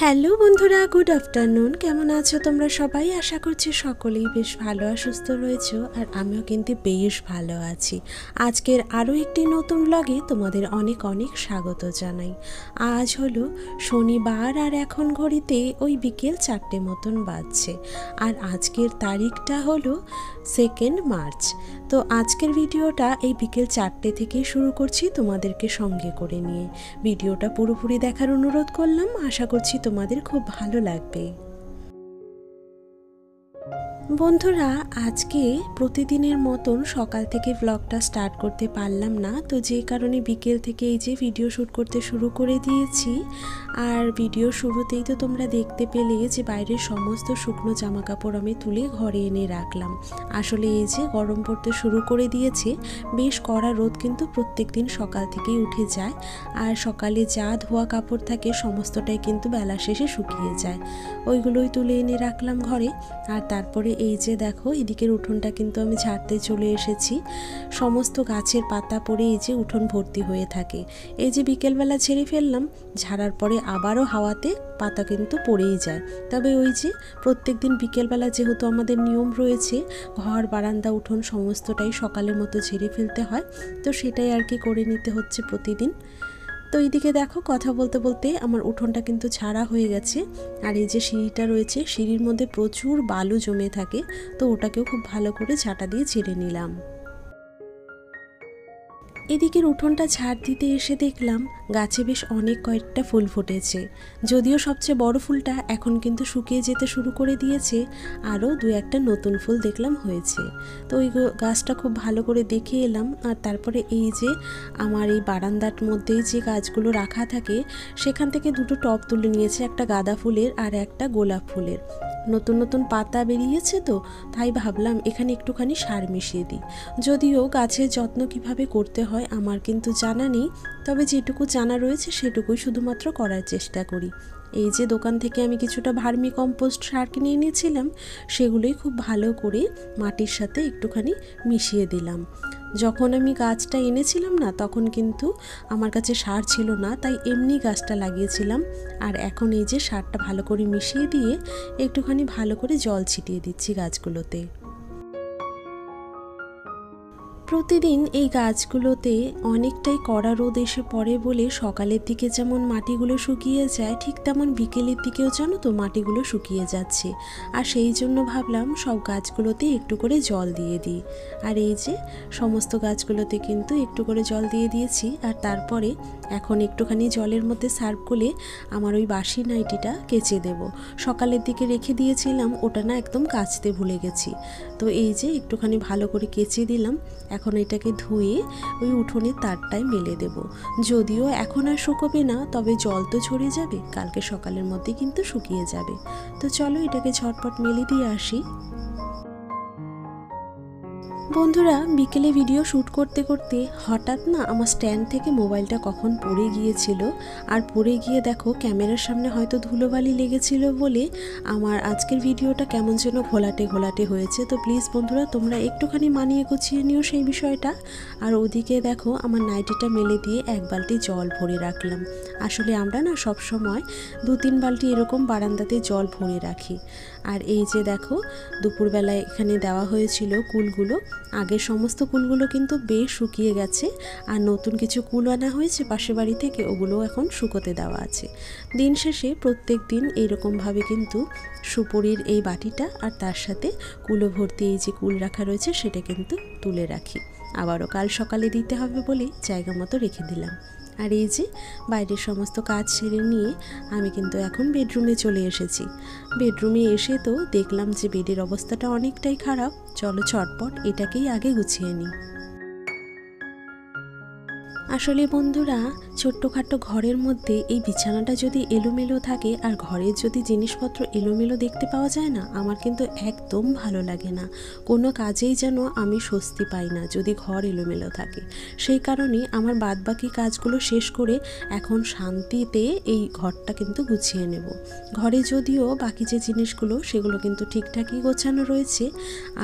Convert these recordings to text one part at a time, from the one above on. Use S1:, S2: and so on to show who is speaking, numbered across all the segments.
S1: Hello বন্ধুরা, good afternoon. কেমন আছো তোমরা সবাই? আশা করছি সকলেই বেশ ভালো আর সুস্থ রয়েছো, আর আমিও কিন্তু বেশ ভালো আছি। আজকের আরও একটি নতুন ব্লগে তোমাদের অনেক অনেক স্বাগত জানাই। আজ হলো শনিবার, আর এখন ঘড়িতে ওই বিকেল 4টে মতন বাজছে, আর আজকের তারিখটা হলো 2 মার্চ। তো আজকের ভিডিওটা এই বিকেল 4টে থেকে শুরু করছি তোমাদেরকে সঙ্গে করে নিয়ে। ভিডিওটা পুরোপুরি দেখার অনুরোধ করলাম, আশা করছি তোমাদের খুব ভালো লাগবে। বন্ধুরা, আজকে প্রতিদিনের মতন সকাল থেকে ব্লগটা স্টার্ট করতে পারলাম না, তো যে কারণে বিকেল থেকে এই যে ভিডিও শ্যুট করতে শুরু করে দিয়েছি। আর ভিডিও শুরুতেই তো তোমরা দেখতে পেলে যে বাইরের সমস্ত শুকনো জামা কাপড় আমি তুলে ঘরে এনে রাখলাম। আসলে এই যে গরম পড়তে শুরু করে দিয়েছে, বেশ কড়া রোদ কিন্তু প্রত্যেক দিন সকাল থেকেই উঠে যায়, আর সকালে যা ধোয়া কাপড় থাকে সমস্তটাই কিন্তু বেলা শেষে শুকিয়ে যায়। ওইগুলোই তুলে এনে রাখলাম ঘরে। আর তারপরে এই যে দেখো, এদিকের উঠোনটা কিন্তু আমি ঝাড়তে চলে এসেছি। সমস্ত গাছের পাতা পড়ে এই যে উঠোন ভর্তি হয়ে থাকে। এই যে বিকেলবেলা ছেড়ে ফেললাম, ঝাড়ার পরে আবারও হাওয়াতে পাতা কিন্তু পড়েই যায়। তবে ওই যে প্রত্যেক দিন বিকেলবেলা যেহেতু আমাদের নিয়ম রয়েছে, ঘর বারান্দা উঠোন সমস্তটাই সকালের মতো ঝেড়ে ফেলতে হয়, তো সেটাই আর কি করে নিতে হচ্ছে প্রতিদিন। তো এইদিকে দেখো, কথা বলতে বলতে আমার উঠোনটা কিন্তু ঝাড়া হয়ে গেছে। আর এই যে সিঁড়িটা রয়েছে, সিঁড়ির মধ্যে প্রচুর বালু জমে থাকে, তো ওটাকেও খুব ভালো করে ঝাঁটা দিয়ে ঝেড়ে নিলাম। এদিকের উঠোনটা ঝাড় দিতে এসে দেখলাম গাছে বেশ অনেক কয়েকটা ফুল ফুটেছে। যদিও সবচেয়ে বড় ফুলটা এখন কিন্তু শুকিয়ে যেতে শুরু করে দিয়েছে, আরও 2-1টা নতুন ফুল দেখলাম হয়েছে। তো ওই গাছটা খুব ভালো করে দেখে এলাম। আর তারপরে এই যে আমার এই বারান্দার মধ্যে যে গাছগুলো রাখা থাকে, সেখান থেকে 2টো টব তুলে নিয়েছে, একটা গাঁদা ফুলের আর একটা গোলাপ ফুলের। নতুন নতুন পাতা বেরিয়েছে, তো তাই ভাবলাম এখানে একটুখানি সার মিশিয়ে দিই। যদিও গাছের যত্ন কিভাবে করতে হয় আমার কিন্তু জানা নেই, তবে যেটুকু জানা রয়েছে সেটুকুই শুধুমাত্র করার চেষ্টা করি। এই যে দোকান থেকে আমি কিছুটা ভার্মি কম্পোস্ট সার কিনে এনেছিলাম, সেগুলোই খুব ভালো করে মাটির সাথে একটুখানি মিশিয়ে দিলাম। যখন আমি গাছটা এনেছিলাম না, তখন কিন্তু আমার কাছে সার ছিল না, তাই এমনি গাছটা লাগিয়েছিলাম। আর এখন এই যে সারটা ভালো করে মিশিয়ে দিয়ে একটুখানি ভালো করে জল ছিটিয়ে দিচ্ছি গাছগুলোতে। প্রতিদিন এই গাছগুলোতে অনেকটাই কড়া রোদ এসে পড়ে বলে সকালের দিকে যেমন মাটিগুলো শুকিয়ে যায়, ঠিক তেমন বিকেলের দিকেও জানো তো মাটিগুলো শুকিয়ে যাচ্ছে। আর সেই জন্য ভাবলাম সব গাছগুলোতে একটু করে জল দিয়ে দিই। আর এই যে সমস্ত গাছগুলোতে কিন্তু একটু করে জল দিয়ে দিয়েছি। আর তারপরে এখন একটুখানি জলের মধ্যে সার্ভ করে আমার ওই বাসি নাইটিটা কেচে দেব। সকালের দিকে রেখে দিয়েছিলাম, ওটা না একদম কাচতে ভুলে গেছি। তো এই যে একটুখানি ভালো করে কেচে দিলাম। এখন এটাকে ধুয়ে ওই উঠোনের তারটায় মেলে দেব। যদিও এখন আর শুকোবে না, তবে জল তো ঝরে যাবে, কালকে সকালের মধ্যে কিন্তু শুকিয়ে যাবে। তো চলো এটাকে ঝটপট মেলে দিয়ে আসি। বন্ধুরা, বিকেলে ভিডিও শ্যুট করতে করতে হঠাৎ না আমার স্ট্যান্ড থেকে মোবাইলটা কখন পড়ে গিয়েছিল। আর পড়ে গিয়ে দেখো ক্যামেরার সামনে হয়তো ধুলোবালি লেগেছিল বলে আমার আজকের ভিডিওটা কেমন যেন ঘোলাটে ঘোলাটে হয়েছে। তো প্লিজ বন্ধুরা, তোমরা একটুখানি মানিয়ে গুছিয়ে নিও সেই বিষয়টা। আর ওদিকে দেখো আমার নাইটিটা মেলে দিয়ে 1 বালতি জল ভরে রাখলাম। আসলে আমরা না সব সময় 2-3 বালতি এরকম বারান্দাতে জল ভরে রাখি। আর এই যে দেখো, দুপুরবেলায় এখানে দেওয়া হয়েছিল কুলগুলো। আগের সমস্ত কুলগুলো কিন্তু বেশ শুকিয়ে গেছে, আর নতুন কিছু কুল আনা হয়েছে পাশের বাড়ি থেকে, ওগুলো এখন শুকোতে দেওয়া আছে। দিন শেষে প্রত্যেক দিন এইরকমভাবে কিন্তু সুপুরির এই বাটিটা আর তার সাথে কুলো ভর্তি এই যে কুল রাখা রয়েছে সেটা কিন্তু তুলে রাখি। আবারও কাল সকালে দিতে হবে বলে জায়গা মতো রেখে দিলাম। আর এই যে বাইরের সমস্ত কাজ সেরে নিয়ে আমি কিন্তু এখন বেডরুমে চলে এসেছি। বেডরুমে এসে তো দেখলাম যে বেডের অবস্থাটা অনেকটাই খারাপ। চলো চটপট এটাকেই আগে গুছিয়ে নিই। আসলে বন্ধুরা, ছোট্টখাট্টো ঘরের মধ্যে এই বিছানাটা যদি এলোমেলো থাকে আর ঘরের যদি জিনিসপত্র এলোমেলো দেখতে পাওয়া যায় না, আমার কিন্তু একদম ভালো লাগে না। কোনো কাজেই যেন আমি স্বস্তি পাই না যদি ঘর এলোমেলো থাকে। সেই কারণে আমার বাদবাকি কাজগুলো শেষ করে এখন শান্তিতে এই ঘরটা কিন্তু গুছিয়ে নেব। ঘরে যদিও বাকি যে জিনিসগুলো সেগুলো কিন্তু ঠিকঠাকই গোছানো রয়েছে।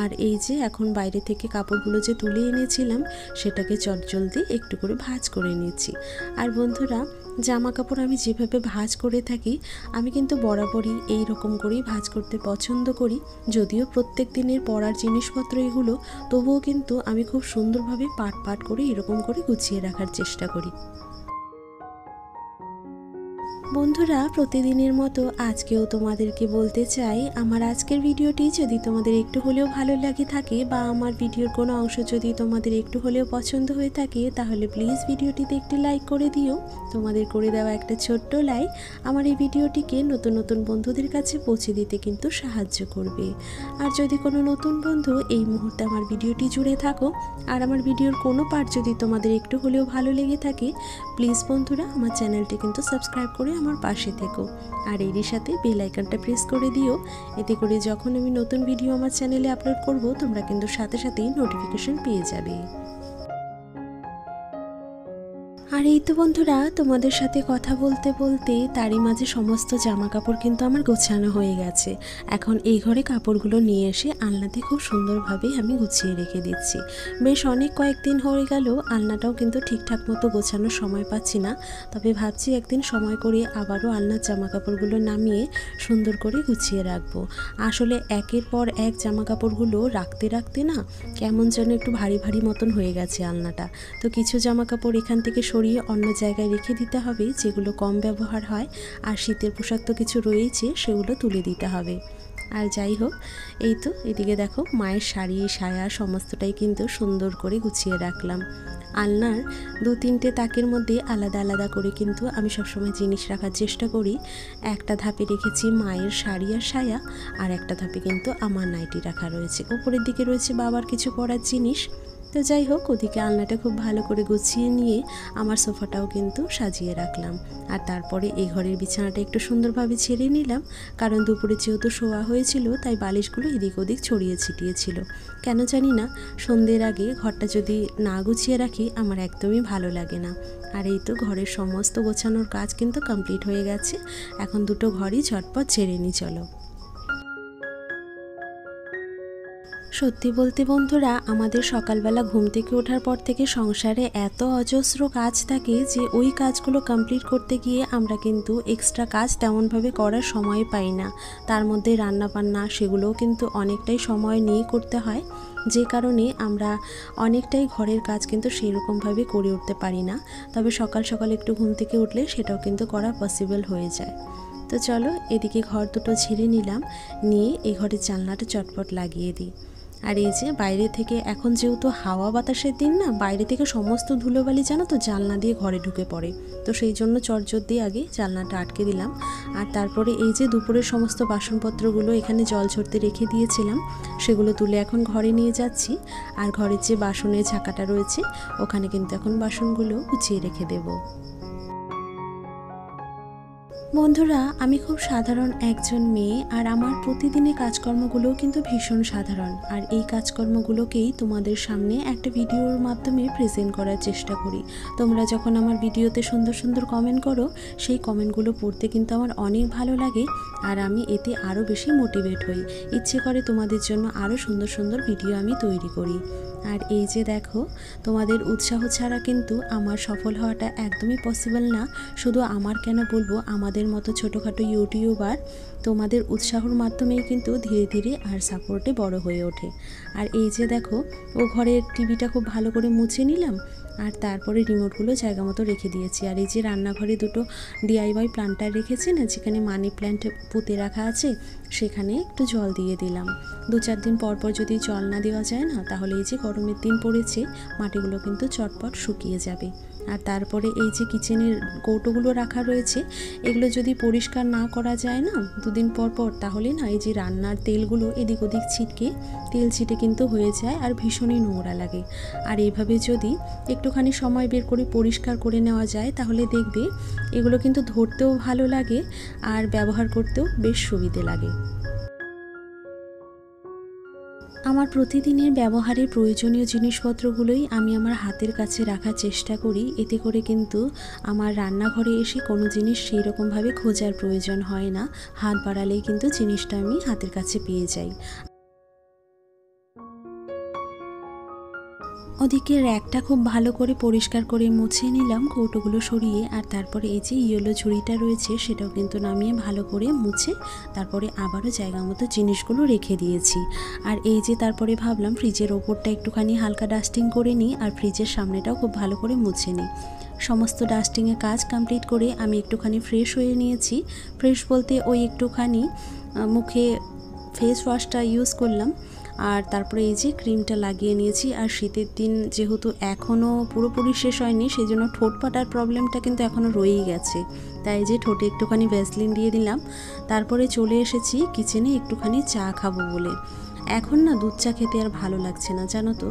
S1: আর এই যে এখন বাইরে থেকে কাপড়গুলো যে তুলে এনেছিলাম, সেটাকে চটজলদি একটু করে ভাঁজ ভাঁজ করে নিচ্ছি। আর বন্ধুরা, জামা কাপড় আমি যেভাবে ভাঁজ করে থাকি আমি কিন্তু বরাবরই এই রকম করেই ভাঁজ করতে পছন্দ করি। যদিও প্রত্যেক দিনের পরার জিনিসপত্র এগুলো, তবুও কিন্তু আমি খুব সুন্দরভাবে পাট পাট করে এরকম করে গুছিয়ে রাখার চেষ্টা করি। বন্ধুরা, প্রতিদিনের মতো আজকেও তোমাদেরকে বলতে চাই, আমার আজকের ভিডিওটি যদি তোমাদের একটু হলেও ভালো লাগে থাকে বা আমার ভিডিওর কোনো অংশ যদি তোমাদের একটু হলেও পছন্দ হয়ে থাকে, তাহলে প্লিজ ভিডিওটিতে একটি লাইক করে দিও। তোমাদের করে দেওয়া একটা ছোট্ট লাইক আমার এই ভিডিওটিকে নতুন নতুন বন্ধুদের কাছে পৌঁছে দিতে কিন্তু সাহায্য করবে। আর যদি কোনো নতুন বন্ধু এই মুহূর্তে আমার ভিডিওটি জুড়ে থাকো আর আমার ভিডিওর কোনো পার্ট যদি তোমাদের একটু হলেও ভালো লেগে থাকে, প্লিজ বন্ধুরা আমার চ্যানেলটি কিন্তু সাবস্ক্রাইব করে আমার পাশে থেকো আর এরই সাথে বেল আইকনটা প্রেস করে দিও। এতে করে যখন আমি নতুন ভিডিও আমার চ্যানেলে আপলোড করব, তোমরা কিন্তু সাথে সাথেই নোটিফিকেশন পেয়ে যাবে। আর এই তো বন্ধুরা, তোমাদের সাথে কথা বলতে বলতে তারই মাঝে সমস্ত জামা কাপড় কিন্তু আমার গোছানো হয়ে গেছে। এখন এই ঘরে কাপড়গুলো নিয়ে এসে আলনাতে খুব সুন্দরভাবে আমি গুছিয়ে রেখে দিচ্ছি। বেশ অনেক কয়েকদিন হয়ে গেল আলনাটাও কিন্তু ঠিকঠাক মতো গোছানোর সময় পাচ্ছি না। তবে ভাবছি একদিন সময় করে আবারও আলনার জামা কাপড়গুলো নামিয়ে সুন্দর করে গুছিয়ে রাখবো। আসলে একের পর এক জামা কাপড়গুলো রাখতে রাখতে না কেমন যেন একটু ভারী ভারী মতন হয়ে গেছে আলনাটা। তো কিছু জামা কাপড় এখান থেকে সরিয়ে অন্য জায়গায় রেখে দিতে হবে, যেগুলো কম ব্যবহার হয়। আর শীতের পোশাক তো কিছু রয়েছে, সেগুলো তুলে দিতে হবে। আর যাই হোক, এই তো এদিকে দেখো মায়ের শাড়ি সায়া সমস্তটাই কিন্তু সুন্দর করে গুছিয়ে রাখলাম। আলনার 2-3টে তাকের মধ্যে আলাদা আলাদা করে কিন্তু আমি সবসময় জিনিস রাখার চেষ্টা করি। একটা ধাপে রেখেছি মায়ের শাড়ি আর সায়া, আর একটা ধাপে কিন্তু আমার নাইটি রাখা রয়েছে। উপরের দিকে রয়েছে বাবার কিছু পরার জিনিস। তো যাই হোক, ওদিকে আলনাটা খুব ভালো করে গুছিয়ে নিয়ে আমার সোফাটাও কিন্তু সাজিয়ে রাখলাম। আর তারপরে এই ঘরের বিছানাটা একটু সুন্দরভাবে ছেড়ে নিলাম, কারণ দুপুরে যেহেতু শোয়া হয়েছিল তাই বালিশগুলো এদিক ওদিক ছড়িয়ে ছিটিয়েছিল। কেন জানি না, সন্ধ্যের আগে ঘরটা যদি না গুছিয়ে রাখি আমার একদমই ভালো লাগে না। আর এই তো ঘরের সমস্ত গোছানোর কাজ কিন্তু কমপ্লিট হয়ে গেছে। এখন দুটো ঘরই ঝটপট ছেড়ে নিই চলো। সত্যি বলতে বন্ধুরা, আমাদের সকালবেলা ঘুম থেকে ওঠার পর থেকে সংসারে এত অজস্র কাজ থাকে যে ওই কাজগুলো কমপ্লিট করতে গিয়ে আমরা কিন্তু এক্সট্রা কাজ তেমনভাবে করার সময় পাই না। তার মধ্যে রান্না বান্না সেগুলোও কিন্তু অনেকটাই সময় নিয়ে করতে হয়, যে কারণে আমরা অনেকটাই ঘরের কাজ কিন্তু সেই রকমভাবে করে উঠতে পারি না। তবে সকাল সকাল একটু ঘুম থেকে উঠলে সেটাও কিন্তু করা পসিবল হয়ে যায়। তো চলো, এদিকে ঘর দুটো ঝেড়ে নিলাম, নিয়ে এই ঘরের জানলাটা চটপট লাগিয়ে দিই। আর এই যে বাইরে থেকে এখন যেহেতু হাওয়া বাতাসের দিন না, বাইরে থেকে সমস্ত ধুলোবালি জানো তো জানলা দিয়ে ঘরে ঢুকে পড়ে। তো সেই জন্য চটজলদি দিয়ে আগে জানলাটা আটকে দিলাম। আর তারপরে এই যে দুপুরের সমস্ত বাসনপত্রগুলো এখানে জল ঝরতে রেখে দিয়েছিলাম, সেগুলো তুলে এখন ঘরে নিয়ে যাচ্ছি। আর ঘরের যে বাসনের ঝাঁকাটা রয়েছে ওখানে কিন্তু এখন বাসনগুলো গুছিয়ে রেখে দেবো। বন্ধুরা, আমি খুব সাধারণ একজন মেয়ে, আর আমার প্রতিদিনের কাজকর্মগুলোও কিন্তু ভীষণ সাধারণ। আর এই কাজকর্মগুলোকেই তোমাদের সামনে একটা ভিডিওর মাধ্যমে প্রেজেন্ট করার চেষ্টা করি। তোমরা যখন আমার ভিডিওতে সুন্দর সুন্দর কমেন্ট করো, সেই কমেন্টগুলো পড়তে কিন্তু আমার অনেক ভালো লাগে, আর আমি এতে আরও বেশি মোটিভেট হই। ইচ্ছে করে তোমাদের জন্য আরও সুন্দর সুন্দর ভিডিও আমি তৈরি করি। আর এই যে দেখো, তোমাদের উৎসাহ ছাড়া কিন্তু আমার সফল হওয়াটা একদমই পসিবল না। শুধু আমার কেন বলবো, আমাদের মতো ছোটোখাটো ইউটিউবার তোমাদের উৎসাহর মাধ্যমেই কিন্তু ধীরে ধীরে আর সাপোর্টে বড় হয়ে ওঠে। আর এই যে দেখো, ও ঘরের টিভিটা খুব ভালো করে মুছে নিলাম, আর তারপরে রিমোটগুলো জায়গা মতো রেখে দিয়েছি। আর এই যে রান্নাঘরে দুটো DIY প্লান্টার রেখেছি না, যেখানে মানি প্ল্যান্ট পুঁতে রাখা আছে, সেখানে একটু জল দিয়ে দিলাম। 2-4 দিন পর পর যদি জল না দেওয়া যায় না, তাহলে এই যে গরমের দিন পড়েছে, মাটিগুলো কিন্তু চটপট শুকিয়ে যাবে। আর তারপরে এই যে কিচেনের কৌটোগুলো রাখা রয়েছে, এগুলো যদি পরিষ্কার না করা যায় না 2 দিন পর পর, তাহলে না এই যে রান্নার তেলগুলো এদিক ওদিক ছিটকে তেল ছিটে কিন্তু হয়ে যায়, আর ভীষণই নোংরা লাগে। আর এইভাবে যদি একটুখানি সময় বের করে পরিষ্কার করে নেওয়া যায়, তাহলে দেখবে এগুলো কিন্তু ধরতেও ভালো লাগে আর ব্যবহার করতেও বেশ সুবিধে লাগে। আমার প্রতিদিনের ব্যবহারের প্রয়োজনীয় জিনিসপত্রগুলোই আমি আমার হাতের কাছে রাখার চেষ্টা করি। এতে করে কিন্তু আমার রান্নাঘরে এসে কোনো জিনিস সেই রকমভাবে খোঁজার প্রয়োজন হয় না, হাত বাড়ালেই কিন্তু জিনিসটা আমি হাতের কাছে পেয়ে যাই। ওদিকে র্যাকটা খুব ভালো করে পরিষ্কার করে মুছে নিলাম কৌটোগুলো সরিয়ে। আর তারপরে এই যে ইয়েলো ঝুড়িটা রয়েছে সেটাও কিন্তু নামিয়ে ভালো করে মুছে তারপরে আবারও জায়গা মতো জিনিসগুলো রেখে দিয়েছি। আর এই যে তারপরে ভাবলাম ফ্রিজের ওপরটা একটুখানি হালকা ডাস্টিং করে নিই আর ফ্রিজের সামনেটাও খুব ভালো করে মুছে নিই। সমস্ত ডাস্টিংয়ের কাজ কমপ্লিট করে আমি একটুখানি ফ্রেশ হয়ে নিয়েছি। ফ্রেশ বলতে ওই একটুখানি মুখে ফেস ওয়াশটা ইউজ করলাম আর তারপরে এই যে ক্রিমটা লাগিয়ে নিয়েছি। আর শীতের দিন যেহেতু এখনও পুরোপুরি শেষ হয়নি সেই জন্য ঠোঁট ফাটার প্রবলেমটা কিন্তু এখনও রয়েই গেছে, তাই যে ঠোঁটে একটুখানি ভ্যাসলিন দিয়ে দিলাম। তারপরে চলে এসেছি কিচেনে একটুখানি চা খাবো বলে। এখন না দুধ চা খেতে আর ভালো লাগছে না জানো তো,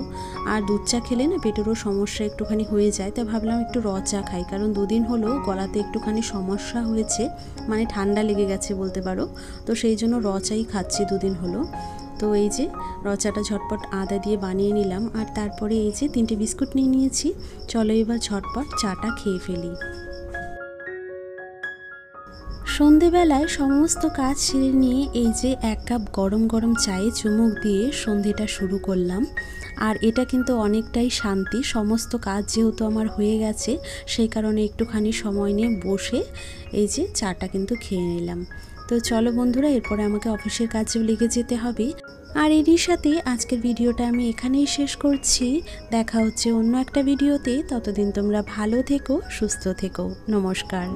S1: আর দুধ চা খেলে না পেটেরও সমস্যা একটুখানি হয়ে যায়। তাই ভাবলাম একটু র চা খাই, কারণ দুদিন হলো গলাতে একটুখানি সমস্যা হয়েছে, মানে ঠান্ডা লেগে গেছে বলতে পারো। তো সেই জন্য র চাই খাচ্ছি দুদিন হলো। তো এই যে র চাটা ঝটপট আদা দিয়ে বানিয়ে নিলাম আর তারপরে এই যে 3টে বিস্কুট নিয়ে নিয়েছি। চলো এবার ঝটপট চাটা খেয়ে ফেলি। সন্ধেবেলায় সমস্ত কাজ সেরে নিয়ে এই যে 1 কাপ গরম গরম চায়ে চুমুক দিয়ে সন্ধেটা শুরু করলাম। আর এটা কিন্তু অনেকটাই শান্তি, সমস্ত কাজ যেহেতু আমার হয়ে গেছে সেই কারণে একটুখানি সময় নিয়ে বসে এই যে চাটা কিন্তু খেয়ে নিলাম। তো চলো বন্ধুরা, এরপরে আমাকে অফিসের কাজেও লেগে যেতে হবে। আর এরই সাথে আজকের ভিডিওটা আমি এখানেই শেষ করছি। দেখা হচ্ছে অন্য একটা ভিডিওতে। ততদিন তোমরা ভালো থেকো, সুস্থ থেকো। নমস্কার।